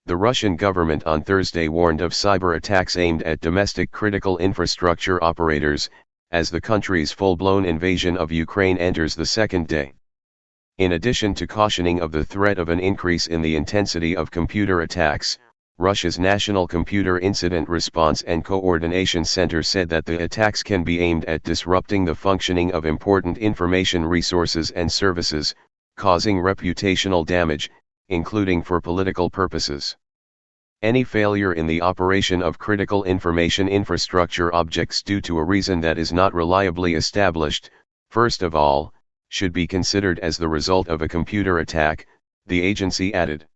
The Russian government on Thursday warned of cyber attacks aimed at domestic critical infrastructure operators, as the country's full-blown invasion of Ukraine enters the second day. In addition to cautioning of the threat of an increase in the intensity of computer attacks, Russia's National Computer Incident Response and Coordination Center said that the attacks can be aimed at disrupting the functioning of important information resources and services, causing reputational damage, including for political purposes. Any failure in the operation of critical information infrastructure objects due to a reason that is not reliably established, first of all, should be considered as the result of a computer attack, the agency added.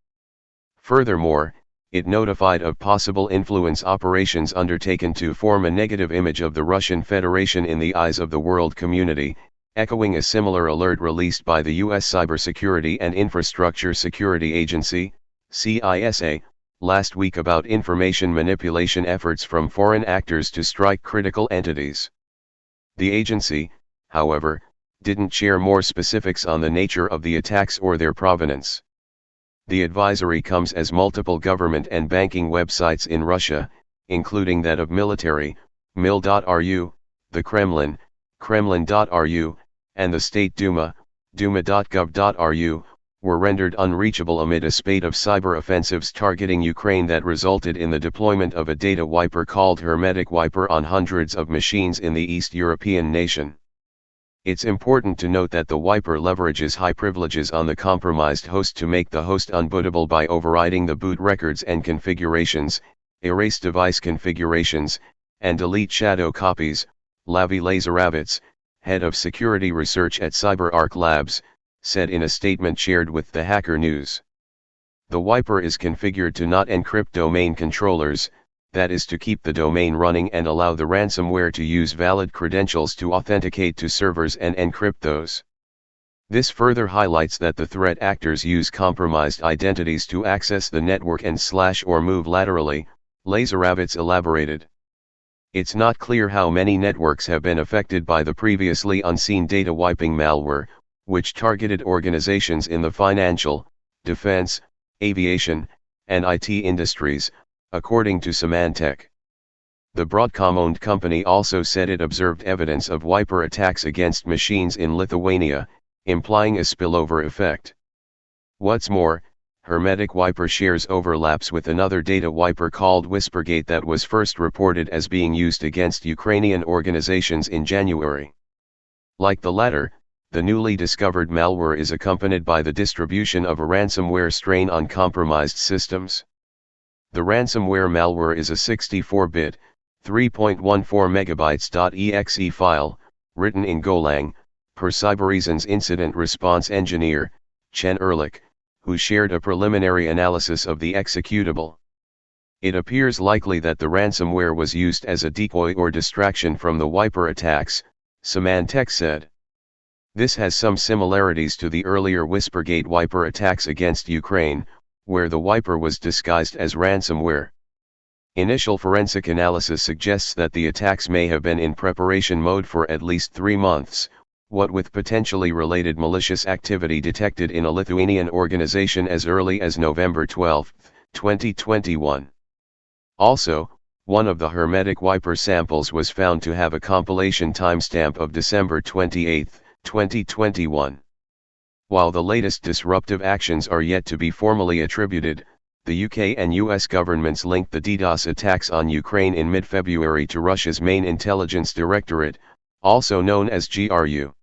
Furthermore, it notified of possible influence operations undertaken to form a negative image of the Russian Federation in the eyes of the world community, echoing a similar alert released by the U.S. Cybersecurity and Infrastructure Security Agency, CISA, last week about information manipulation efforts from foreign actors to strike critical entities. The agency, however, didn't share more specifics on the nature of the attacks or their provenance. The advisory comes as multiple government and banking websites in Russia, including that of military, mil.ru, the Kremlin, kremlin.ru, and the State Duma, duma.gov.ru, were rendered unreachable amid a spate of cyber offensives targeting Ukraine that resulted in the deployment of a data wiper called Hermetic Wiper on hundreds of machines in the East European nation. It's important to note that the wiper leverages high privileges on the compromised host to make the host unbootable by overriding the boot records and configurations, erase device configurations, and delete shadow copies, Lavi Lazaravets, head of security research at CyberArk Labs, said in a statement shared with the Hacker News. The wiper is configured to not encrypt domain controllers, that is to keep the domain running and allow the ransomware to use valid credentials to authenticate to servers and encrypt those. This further highlights that the threat actors use compromised identities to access the network and slash or move laterally, Lazaravets elaborated. It's not clear how many networks have been affected by the previously unseen data wiping malware, which targeted organizations in the financial, defense, aviation, and IT industries, according to Symantec. The Broadcom-owned company also said it observed evidence of wiper attacks against machines in Lithuania, implying a spillover effect. What's more, Hermetic Wiper shares overlaps with another data wiper called Whispergate that was first reported as being used against Ukrainian organizations in January. Like the latter, the newly discovered malware is accompanied by the distribution of a ransomware strain on compromised systems. The ransomware malware is a 64-bit, 3.14 megabytes.exe file, written in Golang, per Cybereason's incident response engineer, Chen Ehrlich, who shared a preliminary analysis of the executable. It appears likely that the ransomware was used as a decoy or distraction from the wiper attacks, Symantec said. This has some similarities to the earlier Whispergate wiper attacks against Ukraine, where the wiper was disguised as ransomware. Initial forensic analysis suggests that the attacks may have been in preparation mode for at least 3 months, what with potentially related malicious activity detected in a Lithuanian organization as early as November 12, 2021. Also, one of the Hermetic Wiper samples was found to have a compilation timestamp of December 28, 2021. While the latest disruptive actions are yet to be formally attributed, the UK and US governments linked the DDoS attacks on Ukraine in mid-February to Russia's main intelligence directorate, also known as GRU.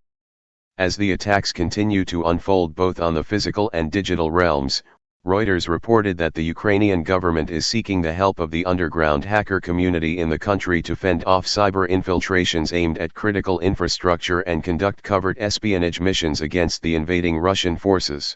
As the attacks continue to unfold both on the physical and digital realms, Reuters reported that the Ukrainian government is seeking the help of the underground hacker community in the country to fend off cyber infiltrations aimed at critical infrastructure and conduct covert espionage missions against the invading Russian forces.